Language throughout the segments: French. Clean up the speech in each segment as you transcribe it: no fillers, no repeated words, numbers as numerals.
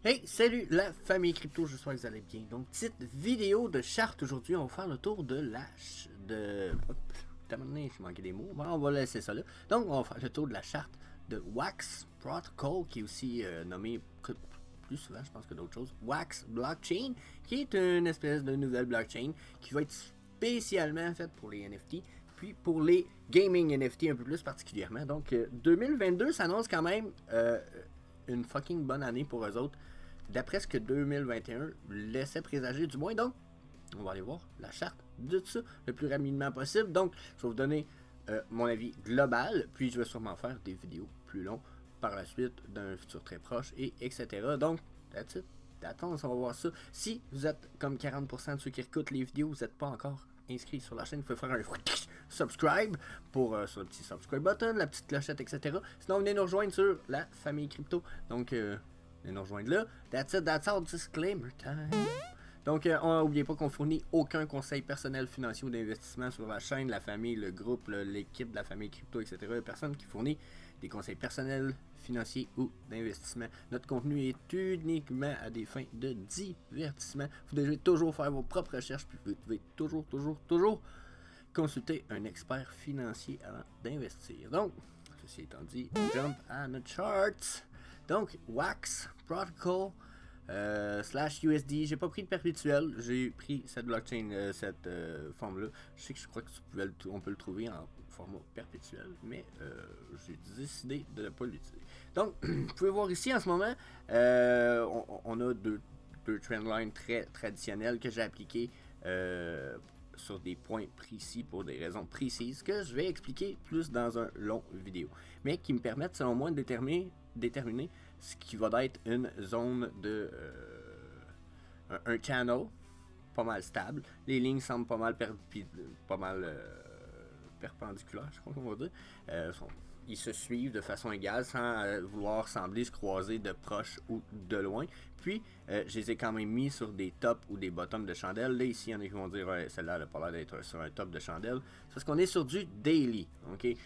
Hey, salut la famille crypto, j'espère que vous allez bien. Donc, petite vidéo de charte aujourd'hui, on va faire le tour de la... T'as donné, je manquais des mots, bon, on va laisser ça là. Donc, on va faire le tour de la charte de Wax Protocol, qui est aussi nommé plus souvent, je pense que d'autres choses, Wax Blockchain, qui est une espèce de nouvelle blockchain qui va être spécialement faite pour les NFT, puis pour les gaming NFT un peu plus particulièrement. Donc, 2022 s'annonce quand même une fucking bonne année pour eux autres. D'après ce que 2021 laissait présager du moins. Donc, on va aller voir la charte de ça le plus rapidement possible. Donc, je vais vous donner mon avis global, puis je vais sûrement faire des vidéos plus longues par la suite d'un futur très proche, et etc. Donc, that's it. Attends, on va voir ça. Si vous êtes comme 40% de ceux qui écoutent les vidéos, vous n'êtes pas encore inscrit sur la chaîne, vous pouvez faire un subscribe sur le petit subscribe button, la petite clochette, etc. Sinon, venez nous rejoindre sur la famille crypto. Donc, venez nous rejoindre là. That's it, that's all, disclaimer time. Donc, n'oubliez pas qu'on fournit aucun conseil personnel financier ou d'investissement sur la chaîne, la famille, le groupe, l'équipe de la famille crypto, etc. Il n'y a personne qui fournit des conseils personnels, financiers ou d'investissement. Notre contenu est uniquement à des fins de divertissement. Vous devez toujours faire vos propres recherches, puis vous devez toujours consulter un expert financier avant d'investir. Donc, ceci étant dit, on jump à notre charts. Donc, Wax Protocol slash USD. J'ai pas pris de perpétuel, j'ai pris cette blockchain, cette forme-là. Je crois que on peut le trouver en format perpétuel, mais j'ai décidé de ne pas l'utiliser. Donc, vous pouvez voir ici en ce moment, on a deux trendlines très traditionnelles que j'ai appliquées sur des points précis pour des raisons précises que je vais expliquer plus dans un long vidéo, mais qui me permettent selon moi de déterminer ce qui va être une zone de un channel pas mal stable. Les lignes semblent pas mal perpendiculaires, je crois qu'on va dire. Ils se suivent de façon égale sans vouloir sembler se croiser de proche ou de loin. Puis, je les ai quand même mis sur des tops ou des bottoms de chandelle. Là, ici, il y en a qui vont dire ouais, celle-là n'a pas l'air d'être sur un top de chandelle. C'est parce qu'on est sur du daily. Okay?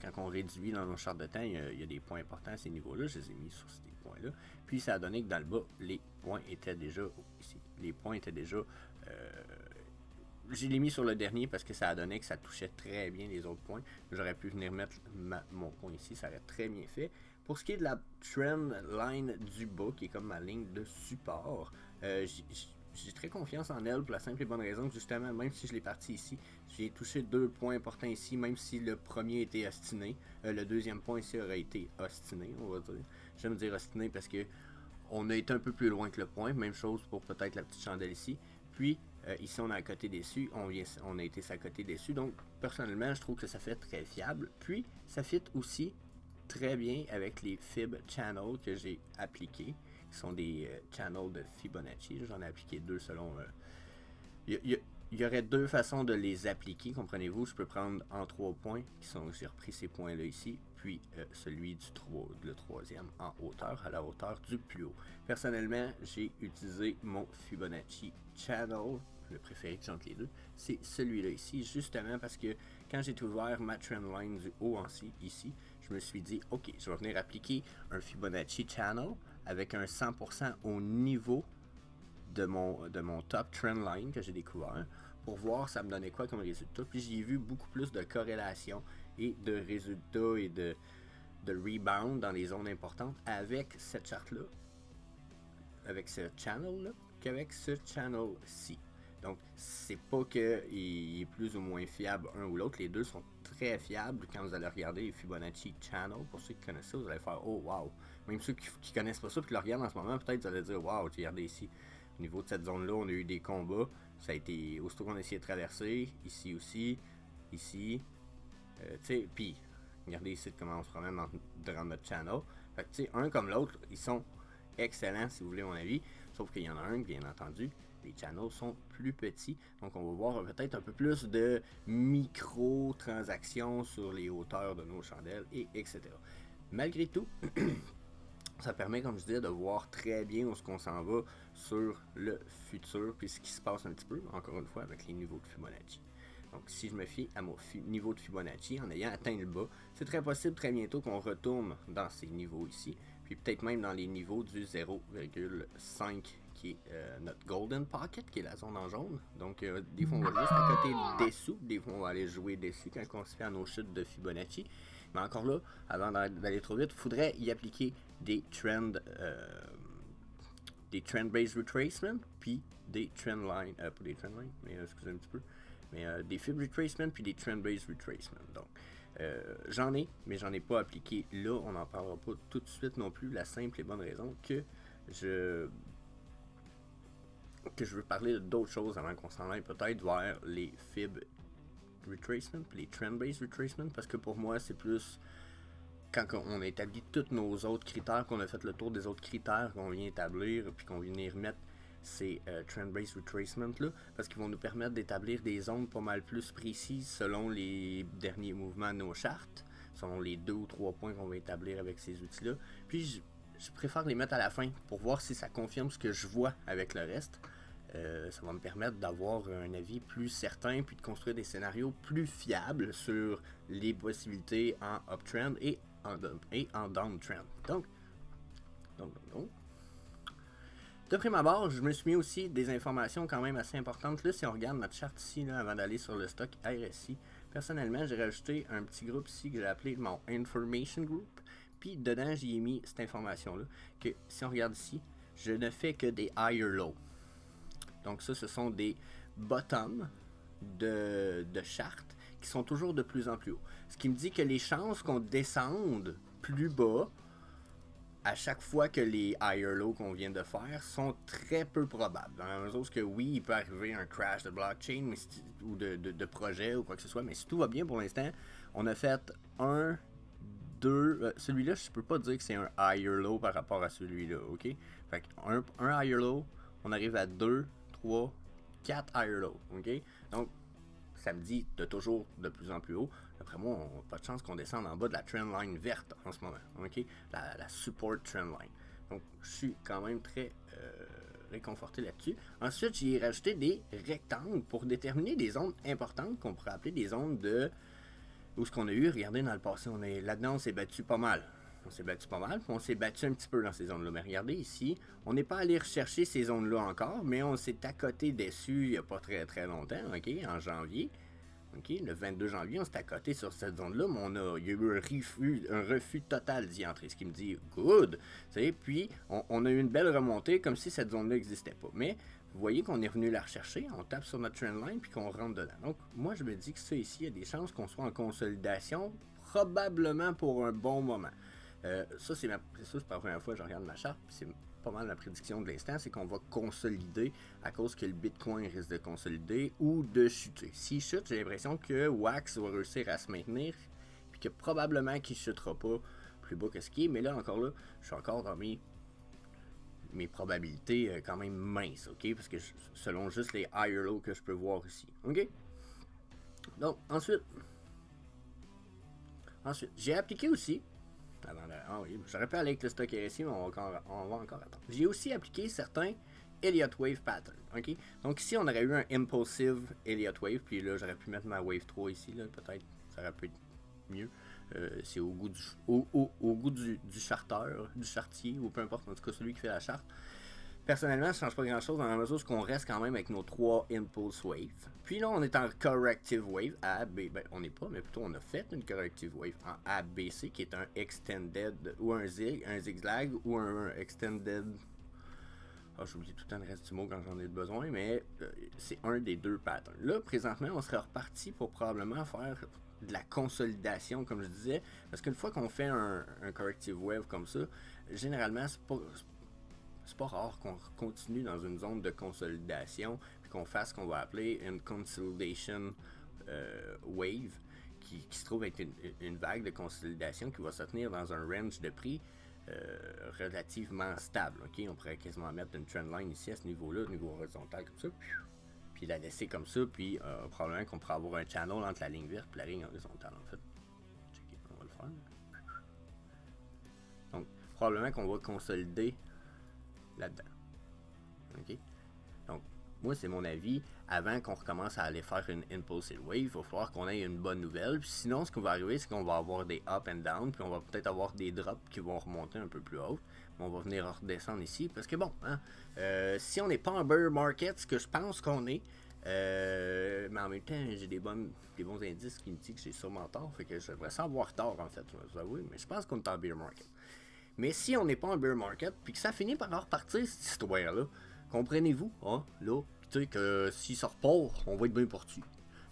Quand on réduit dans nos chartes de temps, il y a des points importants à ces niveaux-là. Je les ai mis sur ces points-là. Puis, ça a donné que dans le bas, les points étaient déjà ici. Les points étaient déjà... je l'ai mis sur le dernier parce que ça a donné que ça touchait très bien les autres points. J'aurais pu venir mettre mon point ici, ça aurait très bien fait. Pour ce qui est de la trend line du bas, qui est comme ma ligne de support, j'ai très confiance en elle pour la simple et bonne raison que justement, même si je l'ai parti ici, j'ai touché deux points importants ici, même si le premier était ostiné. Le deuxième point ici aurait été ostiné, on va dire. J'aime dire ostiné parce que on a été un peu plus loin que le point. Même chose pour peut-être la petite chandelle ici. Puis, ici, on est à côté dessus. On a été à côté dessus. Donc, personnellement, je trouve que ça fait très fiable. Puis, ça fit aussi très bien avec les Fib Channels que j'ai appliqués. Qui sont des channels de Fibonacci. J'en ai appliqué deux selon... Il y aurait deux façons de les appliquer, comprenez-vous. Je peux prendre en 3 points, j'ai repris ces points-là ici, puis celui le troisième en hauteur, à la hauteur du plus haut. Personnellement, j'ai utilisé mon Fibonacci Channel, le préféré que j'entre les deux, c'est celui-là ici, justement parce que quand j'ai ouvert ma trendline du haut ici, je me suis dit, ok, je vais venir appliquer un Fibonacci Channel avec un 100% au niveau de mon top trendline que j'ai découvert pour voir ça me donnait quoi comme résultat. Puis j'ai vu beaucoup plus de corrélation et de résultats et de rebound dans les zones importantes avec cette charte là, avec ce channel là, qu'avec ce channel-ci. Donc c'est pas qu'il est plus ou moins fiable un ou l'autre, les deux sont très fiables. Quand vous allez regarder les Fibonacci Channel, pour ceux qui connaissent ça, vous allez faire oh wow. Même ceux qui connaissent pas ça et qui le regardent en ce moment, peut-être vous allez dire wow, regardez ici. Au niveau de cette zone-là, on a eu des combats. Ça a été aussitôt qu'on a essayé de traverser. Ici aussi. Ici. Tu sais, puis, regardez ici comment on se promène dans notre channel. Fait que, tu sais, un comme l'autre, ils sont excellents, si vous voulez mon avis. Sauf qu'il y en a un, bien entendu, les channels sont plus petits. Donc, on va voir peut-être un peu plus de micro-transactions sur les hauteurs de nos chandelles, et etc. Malgré tout, ça permet, comme je disais, de voir très bien où on s'en va sur le futur, puis ce qui se passe un petit peu, encore une fois, avec les niveaux de Fibonacci. Donc, si je me fie à mon niveau de Fibonacci, en ayant atteint le bas, c'est très possible très bientôt qu'on retourne dans ces niveaux ici, puis peut-être même dans les niveaux du 0,5 qui est notre Golden Pocket, qui est la zone en jaune. Donc des fois on va juste à côté dessous, des fois on va aller jouer dessus quand on se fait à nos chutes de Fibonacci. Mais encore là, avant d'aller trop vite, il faudrait y appliquer des trend-based retracement, puis des trendline, pas des trendlines, mais excusez un petit peu, mais des fib retracement, puis des trend-based retracement. Donc, j'en ai, mais j'en ai pas appliqué là, on n'en parlera pas tout de suite non plus, la simple et bonne raison que je veux parler d'autres choses avant qu'on s'en aille peut-être vers les fib retracement, puis les trend-based retracement, parce que pour moi, c'est plus quand on a établi tous nos autres critères, qu'on a fait le tour des autres critères qu'on vient établir, puis qu'on vient y remettre ces trend-based retracement là, parce qu'ils vont nous permettre d'établir des zones pas mal plus précises selon les derniers mouvements de nos chartes, selon les 2 ou 3 points qu'on va établir avec ces outils-là. Puis je préfère les mettre à la fin pour voir si ça confirme ce que je vois avec le reste. Ça va me permettre d'avoir un avis plus certain, puis de construire des scénarios plus fiables sur les possibilités en uptrend et en downtrend. Donc, de prime abord, je me suis mis aussi des informations quand même assez importantes. Là, si on regarde notre charte ici, là, avant d'aller sur le stock RSI, personnellement, j'ai rajouté un petit groupe ici que j'ai appelé mon Information Group. Puis dedans, j'y ai mis cette information-là, que si on regarde ici, je ne fais que des higher low. Donc ça, ce sont des bottoms de charte qui sont toujours de plus en plus haut. Ce qui me dit que les chances qu'on descende plus bas à chaque fois que les higher low qu'on vient de faire sont très peu probables. Dans la mesure où oui, il peut arriver un crash de blockchain mais ou de projet ou quoi que ce soit, mais si tout va bien pour l'instant, on a fait un, deux... celui-là, je peux pas dire que c'est un higher low par rapport à celui-là, ok? Fait un higher low, on arrive à 2, 3, 4 higher low, ok? Donc, ça me dit de toujours de plus en plus haut. D'après moi, on n'a pas de chance qu'on descende en bas de la trendline verte en ce moment, ok? La support trendline. Donc, je suis quand même très réconforté là-dessus. Ensuite, j'ai rajouté des rectangles pour déterminer des zones importantes qu'on pourrait appeler des zones de... Où ce qu'on a eu, regardez dans le passé, là-dedans, on s'est battu pas mal. On s'est battu pas mal, puis on s'est battu un petit peu dans ces zones-là. Mais regardez ici, on n'est pas allé rechercher ces zones-là encore, mais on s'est accoté dessus il n'y a pas très très longtemps, ok, en janvier. Ok, le 22 janvier, on s'est accoté sur cette zone-là, mais il y a eu un refus total d'y entrer, ce qui me dit good. Puis on a eu une belle remontée comme si cette zone-là n'existait pas. Mais vous voyez qu'on est venu la rechercher, on tape sur notre trendline puis qu'on rentre dedans. Donc moi je me dis que ça ici, il y a des chances qu'on soit en consolidation, probablement pour un bon moment. Ça, c'est la première fois que je regarde ma charte, c'est pas mal la prédiction de l'instant, c'est qu'on va consolider à cause que le Bitcoin risque de consolider ou de chuter. S'il chute, j'ai l'impression que Wax va réussir à se maintenir, puis que probablement qu'il ne chutera pas plus bas que ce qui est, mais là, encore là, je suis encore dans mes probabilités quand même minces, ok? Parce que selon juste les higher low que je peux voir ici, ok? Donc, ensuite, j'ai appliqué aussi, oui, j'aurais pu aller avec le stock RSI, mais on va encore attendre. J'ai aussi appliqué certains Elliott Wave Patterns, ok? Donc ici, on aurait eu un Impulsive Elliott Wave, puis là, j'aurais pu mettre ma Wave 3 ici, là, peut-être, ça aurait pu être mieux. C'est au goût du charteur, du chartier, ou peu importe, en tout cas celui qui fait la charte. Personnellement, ça ne change pas grand chose dans la mesure où on reste quand même avec nos 3 Impulse Waves. Puis là, on est en Corrective Wave AB. Ben, on n'est pas, mais plutôt on a fait une Corrective Wave en ABC qui est un Extended ou un zigzag ou un Extended. J'oublie tout le temps le reste du mot quand j'en ai besoin, mais c'est un des deux patterns. Là, présentement, on serait reparti pour probablement faire de la consolidation, comme je disais, parce qu'une fois qu'on fait un Corrective Wave comme ça, généralement, c'est pas rare qu'on continue dans une zone de consolidation puis qu'on fasse ce qu'on va appeler une consolidation wave qui se trouve être une vague de consolidation qui va se tenir dans un range de prix relativement stable. Okay? On pourrait quasiment mettre une trendline ici à ce niveau-là, niveau horizontal comme ça, puis la laisser comme ça, puis probablement qu'on pourrait avoir un channel entre la ligne verte et la ligne horizontale en fait. Checker, on va le faire. Donc probablement qu'on va consolider là-dedans. Ok? Donc, moi c'est mon avis, avant qu'on recommence à aller faire une Impulse Wave, il va falloir qu'on ait une bonne nouvelle. Puis sinon, ce qui va arriver, c'est qu'on va avoir des up and down, puis on va peut-être avoir des drops qui vont remonter un peu plus haut. On va venir redescendre ici, parce que bon, hein, si on n'est pas en bear market, ce que je pense qu'on est, mais en même temps, j'ai des bons indices qui me disent que j'ai sûrement tort, fait que j'aimerais ça avoir tort en fait, je vais vous avouer, mais je pense qu'on est en bear market. Mais si on n'est pas en bear market, puis que ça finit par repartir cette histoire-là, comprenez-vous, hein, là, tu sais que si ça repart, on va être bien parti.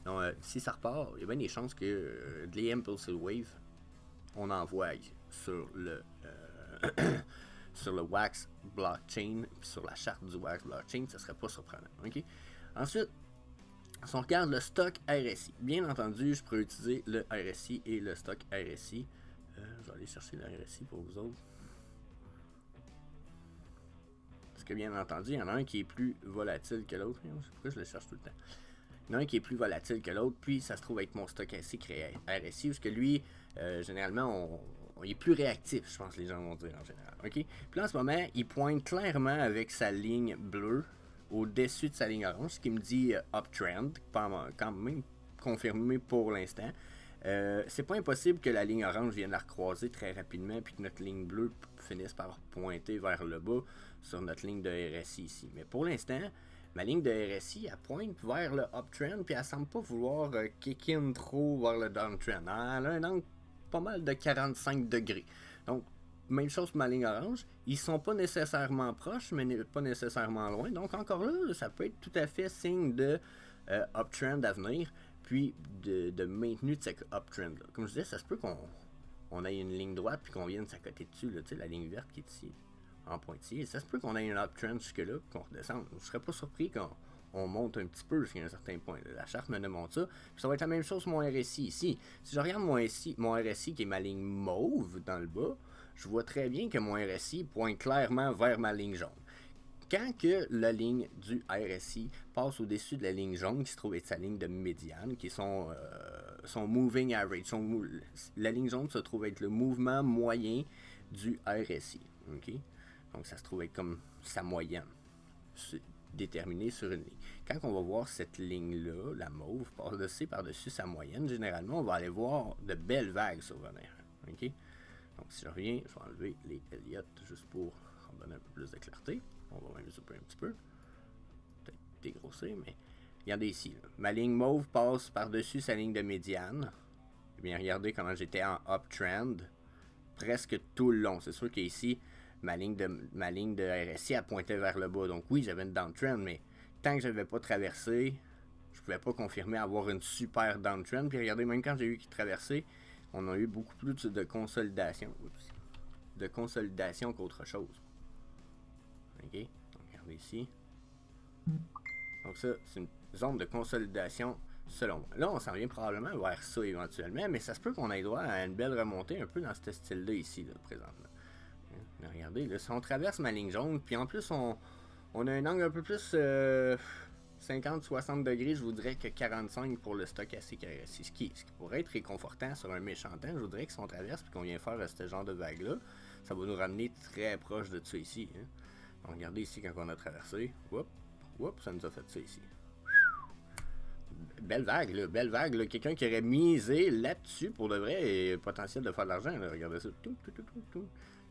Donc, si ça repart, il y a bien des chances que de les Impulse Wave, on envoie sur le sur le Wax blockchain, puis sur la charte du Wax blockchain, ça serait pas surprenant. Ok. Ensuite, si on regarde le stock RSI, bien entendu, je pourrais utiliser le RSI et le stock RSI. Je vais aller chercher le RSI pour vous autres. Parce que bien entendu, il y en a un qui est plus volatile que l'autre. Je sais pourquoi je le cherche tout le temps. Il y en a un qui est plus volatile que l'autre, puis ça se trouve avec mon stock RSI créé RSI, parce que lui, généralement, il est plus réactif, je pense que les gens vont dire en général. Ok. Puis là, en ce moment, il pointe clairement avec sa ligne bleue au-dessus de sa ligne orange, ce qui me dit uptrend, quand même confirmé pour l'instant. C'est pas impossible que la ligne orange vienne la recroiser très rapidement, puis que notre ligne bleue finisse par pointer vers le bas sur notre ligne de RSI ici. Mais pour l'instant, ma ligne de RSI, elle pointe vers le uptrend, puis elle semble pas vouloir kick in trop vers le downtrend. Elle a un angle pas mal de 45 degrés. Donc, même chose pour ma ligne orange. Ils sont pas nécessairement proches, mais pas nécessairement loin. Donc, encore là, ça peut être tout à fait signe de uptrend à venir, puis de maintenu de cette uptrend-là. Comme je disais, ça se peut qu'on ait une ligne droite, puis qu'on vienne s'accoter dessus, là, la ligne verte qui est ici, en pointillé. Ça se peut qu'on ait une uptrend jusque-là, puis qu'on redescende. Je serais pas surpris qu'on monte un petit peu jusqu'à un certain point. La charte me demande ça. Puis ça va être la même chose sur mon RSI ici. Si je regarde mon RSI qui est ma ligne mauve dans le bas, je vois très bien que mon RSI pointe clairement vers ma ligne jaune. Quand que la ligne du RSI passe au-dessus de la ligne jaune, qui se trouve être sa ligne de médiane, qui est son moving average, la ligne jaune se trouve être le mouvement moyen du RSI. Okay? Donc ça se trouve être comme sa moyenne, déterminée sur une ligne. Quand on va voir cette ligne-là, la mauve, passer par-dessus sa moyenne, généralement, on va aller voir de belles vagues survenir. Okay? Donc si je reviens, je vais enlever les Elliott juste pour en donner un peu plus de clarté. On va même zoomer un petit peu. Peut-être dégrossir, mais regardez ici. Là. Ma ligne mauve passe par-dessus sa ligne de médiane. Eh bien, regardez comment j'étais en uptrend presque tout le long. C'est sûr qu'ici, ma ligne de RSI a pointé vers le bas. Donc oui, j'avais une downtrend, mais tant que je n'avais pas traversé, je ne pouvais pas confirmer avoir une super downtrend. Puis regardez, même quand j'ai eu qui traverser, on a eu beaucoup plus de consolidation. De consolidation qu'autre chose. Ok, donc regardez ici. Donc ça, c'est une zone de consolidation selon moi. Là, on s'en vient probablement vers ça éventuellement, mais ça se peut qu'on ait droit à une belle remontée un peu dans ce style-là ici, là, présentement. Là, regardez, là, si on traverse ma ligne jaune, puis en plus, on a un angle un peu plus 50-60 degrés, je vous dirais que 45 pour le stock ASIC RSI, ce qui pourrait être réconfortant sur un méchant temps. Je vous dirais que si on traverse et qu'on vient faire ce genre de vague-là, ça va nous ramener très proche de ça ici. Hein. Donc, regardez ici quand on a traversé. Ça nous a fait ça ici. Belle vague, là. Belle vague, là. Quelqu'un qui aurait misé là-dessus pour de vrai et potentiel de faire de l'argent. Là. Regardez ça.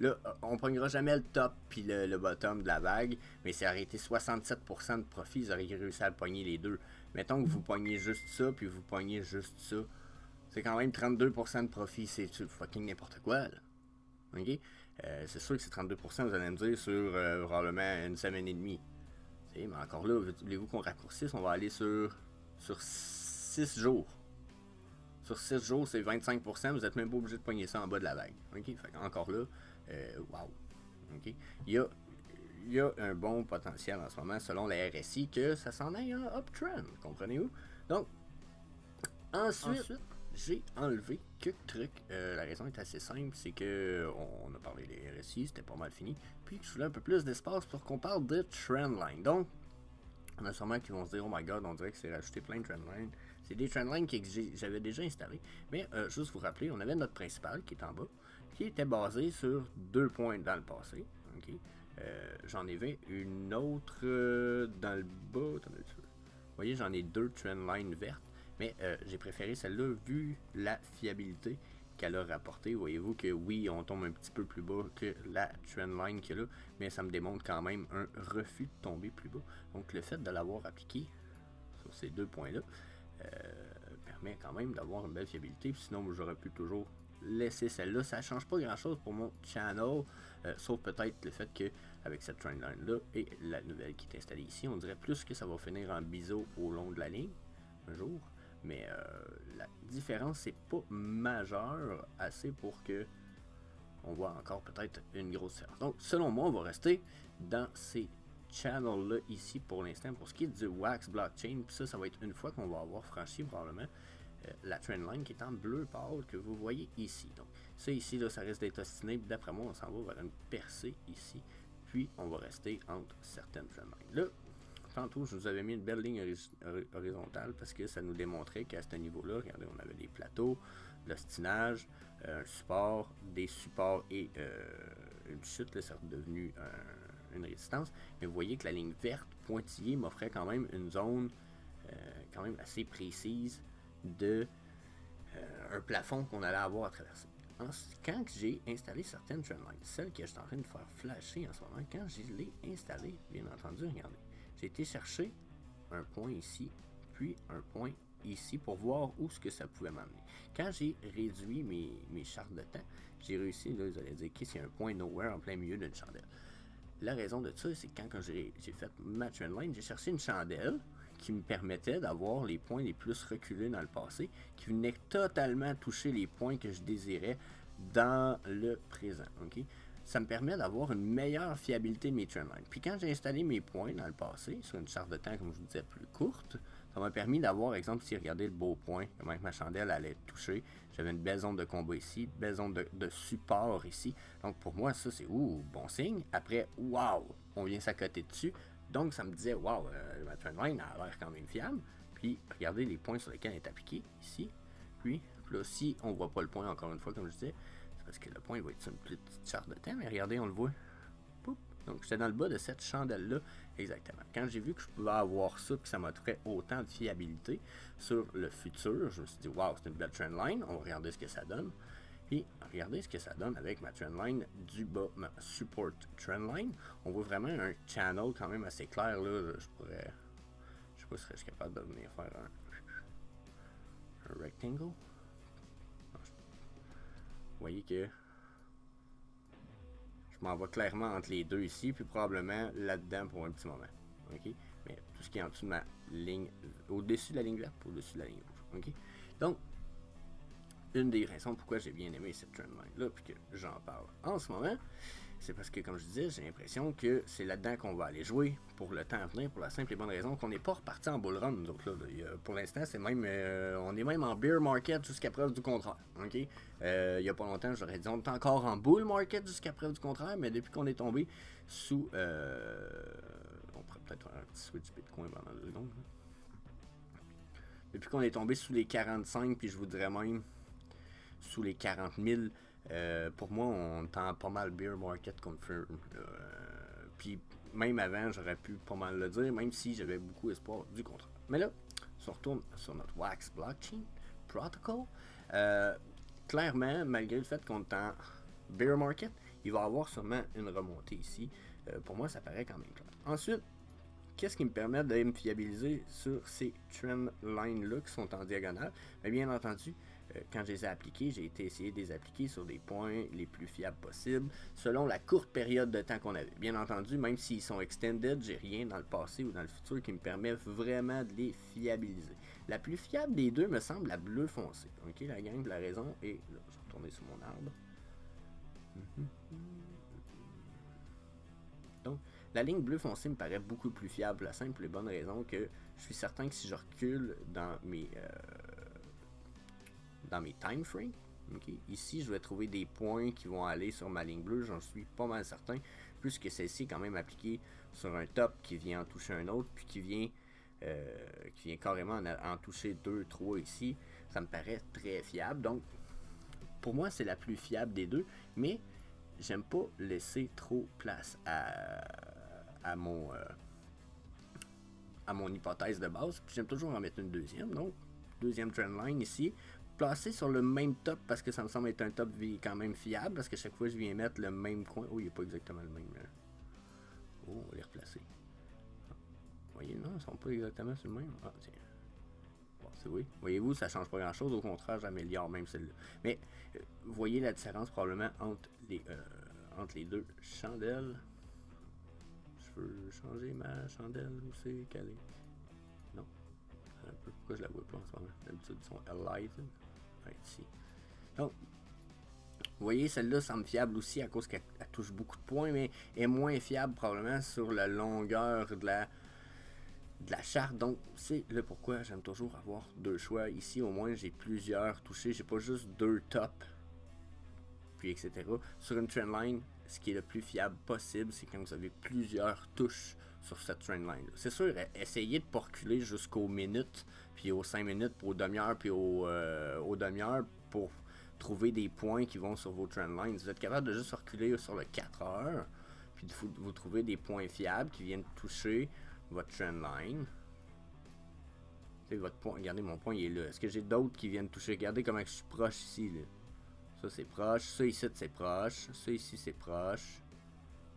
Là, on ne pognera jamais le top puis le bottom de la vague, mais ça aurait été 67% de profit. Ils auraient réussi à pogner les deux. Mettons que vous pognez juste ça puis vous pognez juste ça. C'est quand même 32% de profit. C'est fucking n'importe quoi, là. Ok? C'est sûr que c'est 32%, vous allez me dire, sur probablement une semaine et demie. T'sais, mais encore là, voulez-vous qu'on raccourcisse? On va aller sur 6 jours. Sur 6 jours, c'est 25%. Vous n'êtes même pas obligé de pogner ça en bas de la vague. Okay? Fait encore là, wow. Okay? Il y a un bon potentiel en ce moment, selon la RSI, que ça s'en aille en uptrend. Comprenez-vous? Donc, ensuite j'ai enlevé quelques trucs. La raison est assez simple, c'est que on a parlé des RSI, c'était pas mal fini. Puis je voulais un peu plus d'espace pour qu'on parle de trendline. Donc, on a sûrement qui vont se dire, oh my god, on dirait que c'est rajouté plein de trendlines. C'est des trendlines que j'avais déjà installés. Mais juste vous rappeler, on avait notre principal qui est en bas, qui était basé sur 2 points dans le passé. ok? J'en avais une autre dans le bas. Vous voyez, j'en ai 2 trendline vertes, mais j'ai préféré celle-là vu la fiabilité qu'elle a rapporté. Voyez-vous que oui, on tombe un petit peu plus bas que la trendline qu'il y a là, mais ça me démontre quand même un refus de tomber plus bas. Donc le fait de l'avoir appliqué sur ces 2 points-là permet quand même d'avoir une belle fiabilité. Sinon, j'aurais pu toujours laisser celle-là. Ça ne change pas grand-chose pour mon channel, sauf peut-être le fait que avec cette trendline-là et la nouvelle qui est installée ici, on dirait plus que ça va finir en biseau au long de la ligne un jour. Mais la différence, c'est pas majeur assez pour que on voit encore peut-être une grosse différence. Donc, selon moi, on va rester dans ces channels-là ici pour l'instant. Pour ce qui est du Wax Blockchain, puis ça va être une fois qu'on va avoir franchi probablement la trendline qui est en bleu pâle que vous voyez ici. Donc, ça ici, là, ça risque d'être ostiné. D'après moi, on s'en va vers une percée ici. Puis, on va rester entre certaines trendlines. Là, tantôt, je vous avais mis une belle ligne horizontale parce que ça nous démontrait qu'à ce niveau-là, regardez, on avait des plateaux, l'ostinage, un support, des supports et une chute, là, c'est devenu une résistance. Mais vous voyez que la ligne verte pointillée m'offrait quand même une zone quand même assez précise de un plafond qu'on allait avoir à traverser. Quand j'ai installé certaines trendlines, celle que je suis en train de faire flasher en ce moment, quand je l'ai installée, bien entendu, regardez, j'ai été chercher un point ici, puis un point ici pour voir où ce que ça pouvait m'amener. Quand j'ai réduit mes chartes de temps, j'ai réussi, là, vous allez dire, qu'il y a un point nowhere en plein milieu d'une chandelle. La raison de ça, c'est que quand j'ai fait ma trendline, j'ai cherché une chandelle qui me permettait d'avoir les points les plus reculés dans le passé, qui venait totalement toucher les points que je désirais dans le présent. Okay? Ça me permet d'avoir une meilleure fiabilité de mes trendlines. Puis quand j'ai installé mes points dans le passé, sur une charte de temps, comme je vous disais, plus courte, ça m'a permis d'avoir, exemple, si regardez le beau point, comment ma chandelle allait être touchée, j'avais une belle zone de combat ici, une belle zone de support ici. Donc pour moi, ça c'est bon signe. Après, waouh, on vient s'accoter dessus. Donc ça me disait, waouh, ma trendline a l'air quand même fiable. Puis regardez les points sur lesquels elle est appliquée ici. Puis là, si on ne voit pas le point, encore une fois, comme je disais, c'est parce que le point va être sur une plus petite charte de temps. Mais regardez, on le voit. Poup. Donc j'étais dans le bas de cette chandelle-là, exactement. Quand j'ai vu que je pouvais avoir ça, que ça m'offrait autant de fiabilité sur le futur, je me suis dit, waouh, c'est une belle trendline. On va regarder ce que ça donne. Puis, regardez ce que ça donne avec ma trendline du bas, ma support trendline. On voit vraiment un channel quand même assez clair. Là. Je sais pas si je serais capable de venir faire un rectangle. Vous voyez que je m'en vais clairement entre les deux ici, puis probablement là-dedans pour un petit moment. Okay? Mais tout ce qui est en dessous de ma ligne, au-dessus de la ligne verte, au-dessus de la ligne rouge. Okay? Donc, une des raisons pourquoi j'ai bien aimé cette trendline-là, puis que j'en parle en ce moment, c'est parce que, comme je disais, j'ai l'impression que c'est là-dedans qu'on va aller jouer pour le temps à venir, pour la simple et bonne raison qu'on n'est pas reparti en bull run, nous autres, là. Pour l'instant, c'est même, on est même en bear market jusqu'à preuve du contraire. Okay? Il n'y a pas longtemps, j'aurais dit, on est encore en bull market jusqu'à preuve du contraire, mais depuis qu'on est tombé sous... on pourrait peut-être faire un petit switch Bitcoin pendant 2 secondes. Depuis qu'on est tombé sous les 45, puis je vous dirais même sous les 40 000, pour moi, on tend pas mal bear market confirm. Puis même avant, j'aurais pu pas mal le dire, même si j'avais beaucoup espoir du contraire. Mais là, si on retourne sur notre Wax Blockchain Protocol, clairement, malgré le fait qu'on est en bear market, il va y avoir sûrement une remontée ici. Pour moi, ça paraît quand même clair. Ensuite, qu'est-ce qui me permet de me fiabiliser sur ces trend lines-là qui sont en diagonale? Bien entendu, quand je les ai appliqués, j'ai été essayer de les appliquer sur des points les plus fiables possibles, selon la courte période de temps qu'on avait. Bien entendu, même s'ils sont extended, j'ai rien dans le passé ou dans le futur qui me permet vraiment de les fiabiliser. La plus fiable des deux me semble la bleu foncé. Ok, la gang, la raison est... Là, je vais retourner sur mon arbre. Donc, la ligne bleu foncé me paraît beaucoup plus fiable, la simple et bonne raison que je suis certain que si je recule dans mes time frames, okay, ici je vais trouver des points qui vont aller sur ma ligne bleue, j'en suis pas mal certain, puisque celle-ci est quand même appliquée sur un top qui vient en toucher un autre, puis qui vient carrément en toucher 2, 3 ici. Ça me paraît très fiable, donc pour moi c'est la plus fiable des deux, mais j'aime pas laisser trop place à mon hypothèse de base. Puis j'aime toujours en mettre une deuxième. Donc, deuxième trendline ici. Placé sur le même top parce que ça me semble être un top quand même fiable. Parce que chaque fois, je viens mettre le même coin. Oh, il n'est pas exactement le même. Oh, on va les replacer. Vous voyez, non, ils ne sont pas exactement sur le même. Ah, tiens. Bon, c'est oui. Voyez-vous, ça ne change pas grand-chose. Au contraire, j'améliore même celle-là. Mais, vous voyez la différence probablement entre les deux chandelles. Je veux changer ma chandelle où c'est calé. Non. Un peu. Pourquoi je la vois pas en ce moment? D'habitude, ils sont alighted. Ouais, ici. Donc, vous voyez, celle-là semble fiable aussi à cause qu'elle touche beaucoup de points, mais est moins fiable probablement sur la longueur de la charte. Donc, c'est le pourquoi j'aime toujours avoir deux choix. Ici, au moins, j'ai plusieurs touchés. J'ai pas juste deux tops, puis etc. Sur une trendline, ce qui est le plus fiable possible, c'est quand vous avez plusieurs touches sur cette trendline. C'est sûr, essayez de ne pas reculer jusqu'aux minutes, puis aux 5 minutes, pour aux demi-heures, puis aux demi-heures, pour trouver des points qui vont sur vos trendlines. Vous êtes capable de juste reculer sur le 4 heures, puis de vous trouver des points fiables qui viennent toucher votre trendline. Votre point, regardez, mon point il est là. Est-ce que j'ai d'autres qui viennent toucher? Regardez comment je suis proche ici. Là. Ça c'est proche, ça ici c'est proche, ça ici c'est proche,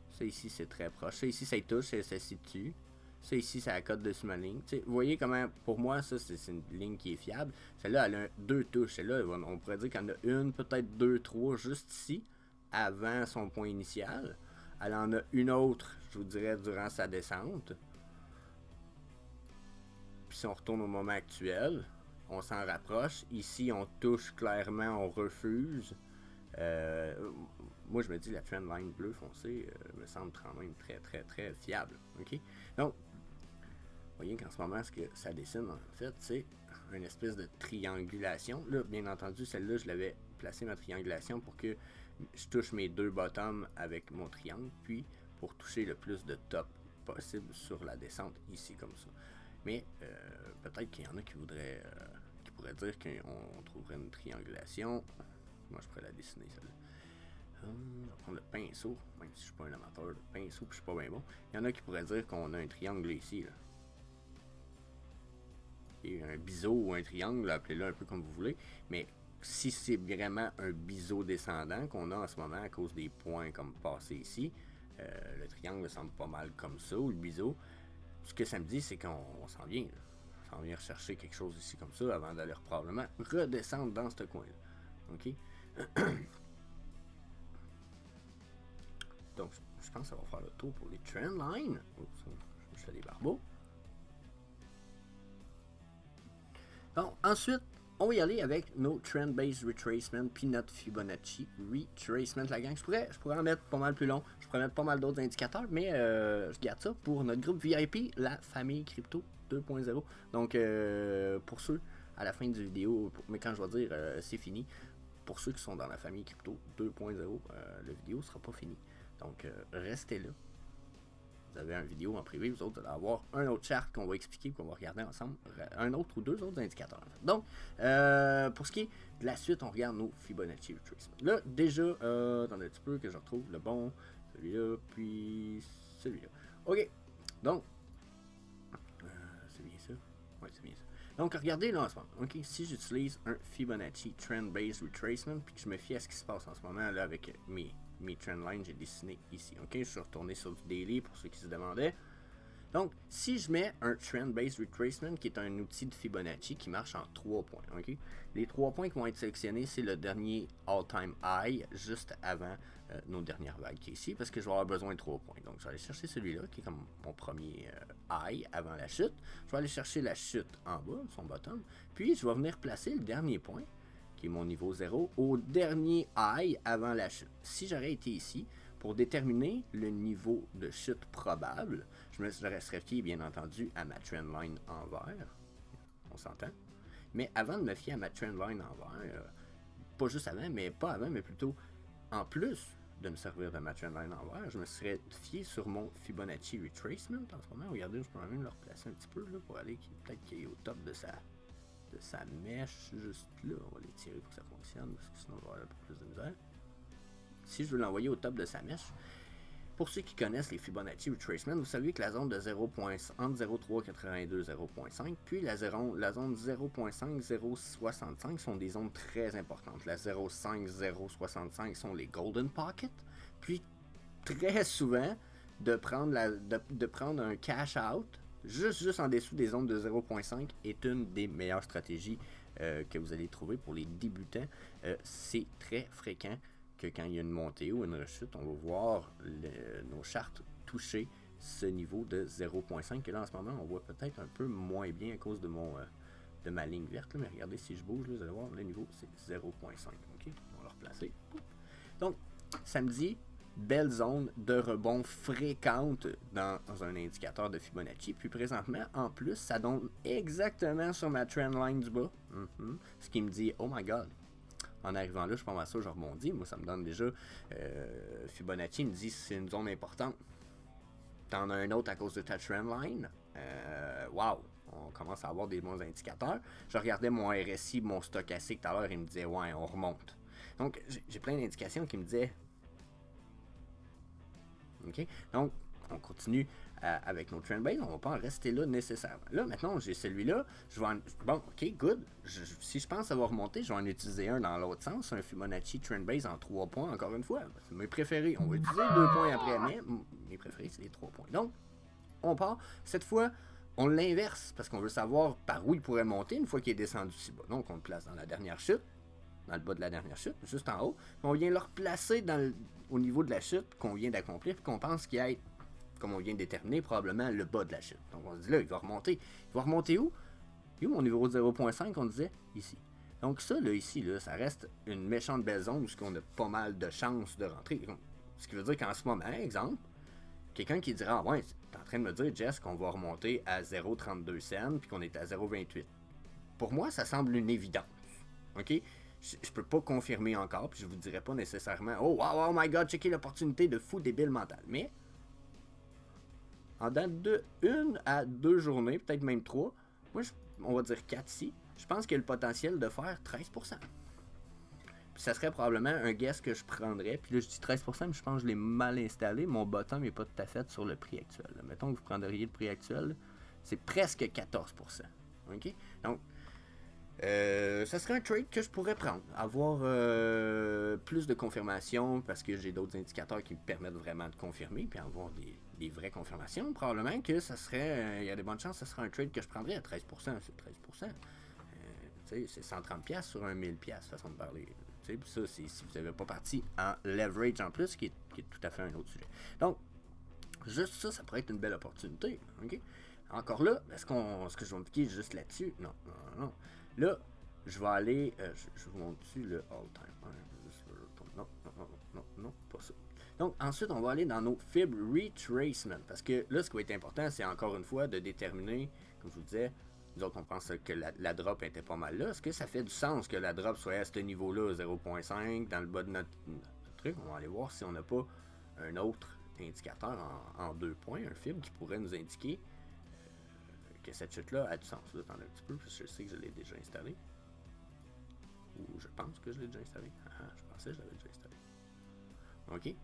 ça ici c'est très proche, ça ici ça y touche, ça se situe, ça ici c'est à la cote dessus ma ligne. T'sais, vous voyez comment, pour moi, ça c'est une ligne qui est fiable. Celle-là, elle a deux touches. Celle-là, on pourrait dire qu'il y en a une, peut-être deux, trois, juste ici, avant son point initial. Elle en a une autre, je vous dirais, durant sa descente. Puis si on retourne au moment actuel, on s'en rapproche. Ici, on touche clairement, on refuse. Moi, je me dis la trendline bleu foncé me semble quand même très, très, très fiable. OK? Donc, vous voyez qu'en ce moment, ce que ça dessine, en fait, c'est une espèce de triangulation. Là, bien entendu, celle-là, je l'avais placé ma triangulation pour que je touche mes deux bottoms avec mon triangle, puis pour toucher le plus de top possible sur la descente, ici, comme ça. Mais peut-être qu'il y en a qui voudraient, qui pourraient dire qu'on trouverait une triangulation. Moi, je pourrais la dessiner, celle-là. Je vais prendre le pinceau, même si je suis pas un amateur de pinceau, puis je suis pas bien bon. Il y en a qui pourraient dire qu'on a un triangle ici, là. Et un biseau ou un triangle, appelez-le un peu comme vous voulez. Mais si c'est vraiment un biseau descendant qu'on a en ce moment à cause des points comme passé ici, le triangle me semble pas mal comme ça, ou le biseau. Ce que ça me dit, c'est qu'on s'en vient. Là. On s'en vient rechercher quelque chose ici comme ça avant d'aller probablement redescendre dans ce coin-là. OK? Donc, je pense que ça va faire le tour pour les trendlines. Oups, je fais des barbeaux. Bon, ensuite, on va y aller avec nos Trend-Based Retracement puis notre Fibonacci Retracement. La gang, je pourrais en mettre pas mal plus long. Je pourrais mettre pas mal d'autres indicateurs, mais je garde ça pour notre groupe VIP, la famille crypto 2.0. Donc, pour ceux, à la fin du vidéo, mais quand je vais dire c'est fini, pour ceux qui sont dans la famille crypto 2.0, la vidéo ne sera pas finie. Donc, restez là. Vous avez une vidéo en privé, vous autres, vous allez avoir un autre chart qu'on va expliquer, qu'on va regarder ensemble, un autre ou deux autres indicateurs. Donc, pour ce qui est de la suite, on regarde nos Fibonacci Retracement. Là, déjà, attendez un petit peu que je retrouve le bon, celui-là, puis celui-là. OK, donc, c'est bien ça? Oui, c'est bien ça. Donc, regardez là en ce moment. OK, si j'utilise un Fibonacci Trend-Based Retracement, puis que je me fie à ce qui se passe en ce moment là avec mes trendlines, j'ai dessiné ici. OK, je suis retourné sur du daily pour ceux qui se demandaient. Donc, si je mets un Trend-Based Retracement, qui est un outil de Fibonacci qui marche en 3 points, OK? Les 3 points qui vont être sélectionnés, c'est le dernier all-time high, juste avant nos dernières vagues qui est ici, parce que je vais avoir besoin de 3 points. Donc, je vais aller chercher celui-là, qui est comme mon premier high avant la chute. Je vais aller chercher la chute en bas, son bottom, puis je vais venir placer le dernier point, qui est mon niveau 0, au dernier high avant la chute. Si j'aurais été ici, pour déterminer le niveau de chute probable, je me serais fié bien entendu à ma trendline en vert. On s'entend? Mais avant de me fier à ma trendline en vert, pas juste avant, mais pas avant, mais plutôt en plus de me servir de ma trendline en vert, je me serais fié sur mon Fibonacci Retracement en ce moment. Regardez, je peux même le replacer un petit peu là, pour aller peut-être qu'il est au top de sa mèche juste là. On va l'étirer pour que ça fonctionne, parce que sinon on va avoir un peu plus de misère. si je veux l'envoyer au top de sa mèche, pour ceux qui connaissent les Fibonacci Retracement, vous savez que la zone de 0. Entre 0.382 et 0.5, puis la zone 0.5, 0.65 sont des zones très importantes. La 0.5, 0.65 sont les Golden Pocket. Puis très souvent, de prendre un cash out juste en dessous des zones de 0.5 est une des meilleures stratégies que vous allez trouver pour les débutants. C'est très fréquent que quand il y a une montée ou une rechute, on va voir nos chartes toucher ce niveau de 0.5 que là en ce moment on voit peut-être un peu moins bien à cause de ma ligne verte, là, mais regardez si je bouge, là, vous allez voir le niveau c'est 0.5. Ok, on va le replacer. Donc samedi, belle zone de rebond fréquente dans un indicateur de Fibonacci. Puis présentement, en plus, ça donne exactement sur ma trendline du bas. Ce qui me dit, oh my god, en arrivant là, je pense à ça, je rebondis. Moi, ça me donne déjà, Fibonacci me dit c'est une zone importante. T'en as un autre à cause de ta trendline. Wow, on commence à avoir des bons indicateurs. Je regardais mon RSI, mon stochastique tout à l'heure, il me disait, ouais, on remonte. Donc, j'ai plein d'indications qui me disaient, ok, donc on continue avec nos trend base, on va pas en rester là nécessairement. Là maintenant j'ai celui-là, bon ok good, si je pense avoir remonté, je vais en utiliser un dans l'autre sens, un Fibonacci trend base en 3 points encore une fois, c'est mes préférés, on va utiliser 2 points après, mais mes préférés c'est les 3 points. Donc on part, cette fois on l'inverse parce qu'on veut savoir par où il pourrait monter une fois qu'il est descendu si bas. Donc on le place dans la dernière chute, dans le bas de la dernière chute, juste en haut. On vient le replacer au niveau de la chute qu'on vient d'accomplir, puis qu'on pense qu'il y a, comme on vient de déterminer, probablement le bas de la chute. Donc on se dit là, il va remonter. Il va remonter où? Et où mon niveau de 0.5, on disait? Ici. Donc ça, là, ici, là, ça reste une méchante belle zone où on a pas mal de chances de rentrer. Ce qui veut dire qu'en ce moment, exemple, quelqu'un qui dira, ah ouais, t'es en train de me dire, Jess, qu'on va remonter à 0.32 cents, puis qu'on est à 0.28. Pour moi, ça semble une évidence. OK? Je peux pas confirmer encore, puis je vous dirai pas nécessairement oh wow, oh my god, checker l'opportunité de fou débile mental. Mais en date de 1 à 2 journées, peut-être même 3, moi on va dire 4 ici, je pense qu'il y a le potentiel de faire 13%. Puis ça serait probablement un guess que je prendrais. Puis là je dis 13%, mais je pense que je l'ai mal installé. Mon bottom n'est pas tout à fait sur le prix actuel. Là. Mettons que vous prendriez le prix actuel, c'est presque 14%. OK? Donc ça serait un trade que je pourrais prendre, avoir plus de confirmation parce que j'ai d'autres indicateurs qui me permettent vraiment de confirmer puis avoir des vraies confirmations. Probablement que ça serait, il y a des bonnes chances que ce serait un trade que je prendrais à 13%, c'est 13%. C'est 130$ sur un 1000$, façon de parler. Puis ça, c'est si vous n'avez pas parti en leverage en plus, qui est tout à fait un autre sujet. Donc, juste ça, ça pourrait être une belle opportunité. Okay? Encore là, est-ce que je vais me piquer juste là-dessus? Non. Là, je vais aller. Je vous montre-tu le all-time? Non, pas ça. Donc, ensuite, on va aller dans nos fib retracement. Parce que là, ce qui va être important, c'est encore une fois de déterminer, comme je vous disais, nous autres, on pense que la drop était pas mal là. Est-ce que ça fait du sens que la drop soit à ce niveau-là, 0.5, dans le bas de notre truc? On va aller voir si on n'a pas un autre indicateur en 2 points, un fib qui pourrait nous indiquer que cette chute-là a du sens. Là, attendez un petit peu, parce que je sais que je l'ai déjà installé. Ou je pense que je l'ai déjà installé. Je pensais que je l'avais déjà installé. OK.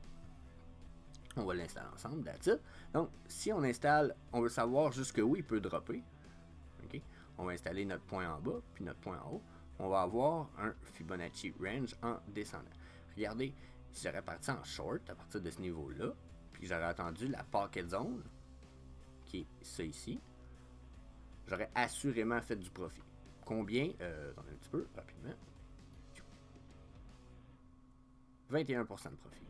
On va l'installer ensemble, that's it. Donc, si on installe, on veut savoir jusqu'où il peut dropper. OK. On va installer notre point en bas, puis notre point en haut. On va avoir un Fibonacci range en descendant. Regardez, si j'aurais parti en short à partir de ce niveau-là, puis j'aurais attendu la pocket zone, qui est ça ici, j'aurais assurément fait du profit. Combien? Attendez un petit peu, rapidement. 21% de profit.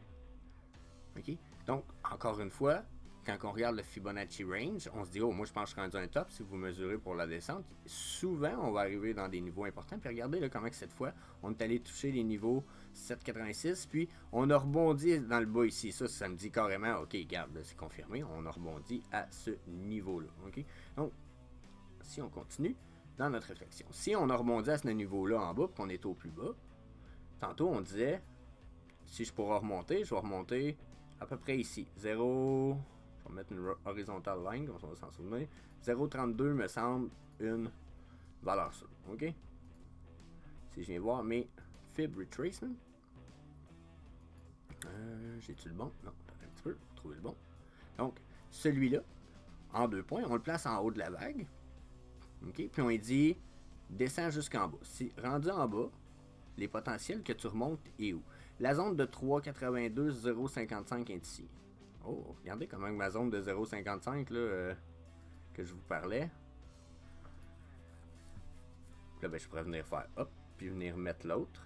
OK? Donc, encore une fois, quand on regarde le Fibonacci range, on se dit, oh, moi je pense que je suis rendu un top. Si vous mesurez pour la descente, souvent on va arriver dans des niveaux importants. Puis regardez là, comment que cette fois, on est allé toucher les niveaux 7,86. Puis on a rebondi dans le bas ici. Ça me dit carrément, OK, regarde, c'est confirmé. On a rebondi à ce niveau-là. OK? Donc, si on continue dans notre réflexion. Si on a rebondi à ce niveau-là en bas, qu'on est au plus bas, tantôt on disait, si je pourrais remonter, je vais remonter à peu près ici. 0, je vais mettre une horizontal line, comme ça on va s'en souvenir. 0,32 me semble une valeur sûre. OK? Si je viens voir mes fib retracement, J'ai-tu le bon? Non, attends un petit peu pour trouver le bon. Donc, celui-là, en 2 points, on le place en haut de la vague. OK? Puis on lui dit, descends jusqu'en bas. Si rendu en bas, les potentiels que tu remontes est où? La zone de 3,82, 0,55 est ici. Oh, regardez comment ma zone de 0,55 là, que je vous parlais. Là, ben, je pourrais venir faire hop, puis venir mettre l'autre.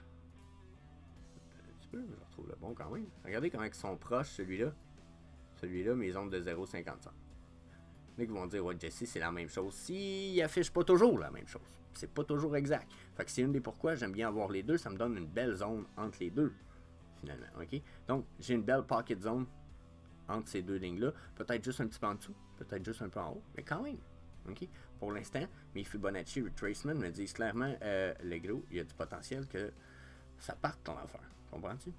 Un petit peu, je retrouve le bon quand même. Regardez comment ils sont proches, celui-là. Celui-là, mes zones de 0,55. Il y en a qui vont dire, ouais, Jesse, c'est la même chose. S'il affiche pas toujours la même chose. C'est pas toujours exact. Fait que c'est une des pourquoi j'aime bien avoir les deux. Ça me donne une belle zone entre les deux, finalement. OK? Donc, j'ai une belle pocket zone entre ces deux lignes-là. Peut-être juste un petit peu en dessous. Peut-être juste un peu en haut. Mais quand même. OK? Pour l'instant, mes Fibonacci Retracement me disent clairement, le gros, il y a du potentiel que ça parte ton affaire. Comprends-tu?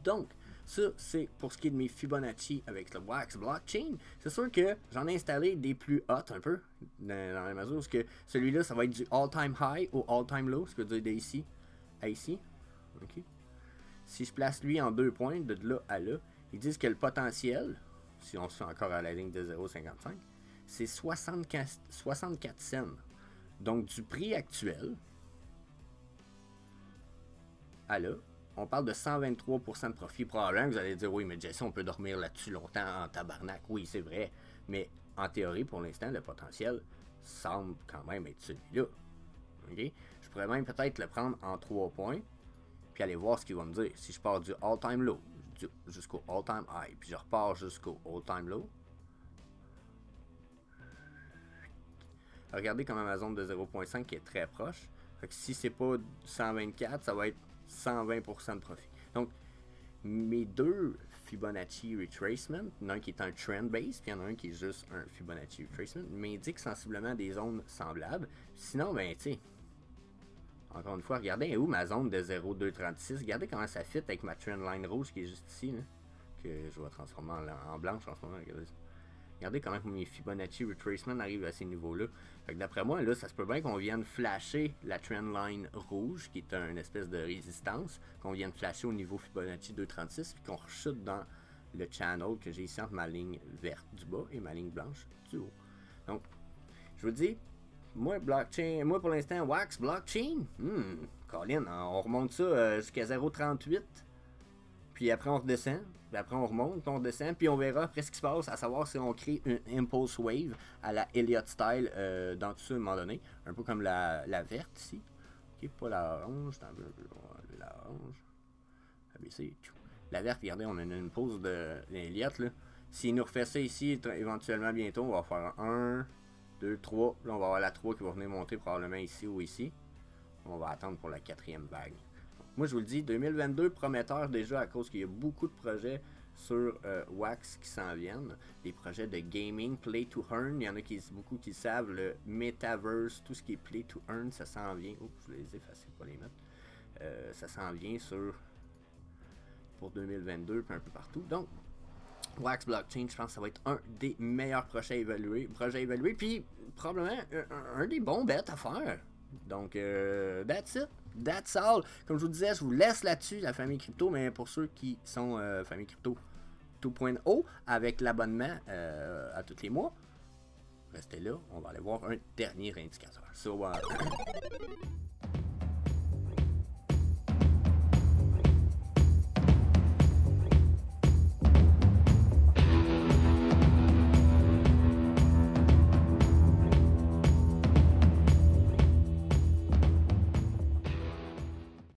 Donc, ça, c'est pour ce qui est de mes Fibonacci avec le Wax Blockchain. C'est sûr que j'en ai installé des plus hot un peu, dans la mesure où que celui-là, ça va être du all-time high au all-time low, ce que veut dire d'ici à ici. Okay. Si je place lui en 2 points, de là à là, ils disent que le potentiel, si on se fait encore à la ligne de 0,55, c'est 64 cents. Donc, du prix actuel à là, on parle de 123% de profit. Probablement que vous allez dire, oui, mais Jesse, on peut dormir là-dessus longtemps en tabarnak. Oui, c'est vrai. Mais en théorie, pour l'instant, le potentiel semble quand même être celui-là. Okay? Je pourrais même peut-être le prendre en 3 points, puis aller voir ce qu'il va me dire. Si je pars du all-time low jusqu'au all-time high, puis je repars jusqu'au all-time low. Regardez comment ma zone de 0.5 est très proche. Fait que si c'est pas 124, ça va être 120% de profit. Donc, mes deux Fibonacci Retracement, il y en a un qui est un trend base, puis il y en a un qui est juste un Fibonacci Retracement, m'indique sensiblement des zones semblables. Sinon, ben, tu sais, encore une fois, regardez où ma zone de 0,236. Regardez comment ça fit avec ma trend line rouge qui est juste ici, là, que je vais transformer en blanche en ce moment. Regardez comment mes Fibonacci Retracement arrivent à ces niveaux-là. Fait que d'après moi, là, ça se peut bien qu'on vienne flasher la trend line rouge, qui est une espèce de résistance, qu'on vienne flasher au niveau Fibonacci 236, puis qu'on rechute dans le channel que j'ai ici entre ma ligne verte du bas et ma ligne blanche du haut. Donc, je vous dis, moi, blockchain, moi pour l'instant, Wax Blockchain, Colin, on remonte ça jusqu'à 0,38. Puis après on redescend, puis après on remonte, puis on redescend, puis on verra après ce qui se passe, à savoir si on crée une impulse wave à la Elliott style dans tout ça à un moment donné, un peu comme la verte ici. Ok, pas la orange, la orange. ABC. La verte, regardez, on a une impulse de l'Elliott là. S'il nous refait ça ici, éventuellement bientôt, on va faire 1, 2, 3. Là on va avoir la 3 qui va venir monter probablement ici ou ici. On va attendre pour la 4e vague. Moi, je vous le dis, 2022 prometteur déjà à cause qu'il y a beaucoup de projets sur Wax qui s'en viennent. Des projets de gaming, play to earn. Il y en a beaucoup qui savent, le metaverse, tout ce qui est play to earn, ça s'en vient. Oups, je vais les effacer pour les mettre. Ça s'en vient pour 2022 puis un peu partout. Donc, Wax Blockchain, je pense que ça va être un des meilleurs projets évalués. Puis probablement un des bons bêtes à faire. Donc, that's it. That's all. Comme je vous disais, je vous laisse là-dessus, la famille crypto, mais pour ceux qui sont famille crypto 2.0 avec l'abonnement à tous les mois, restez là, on va aller voir un dernier indicateur. So,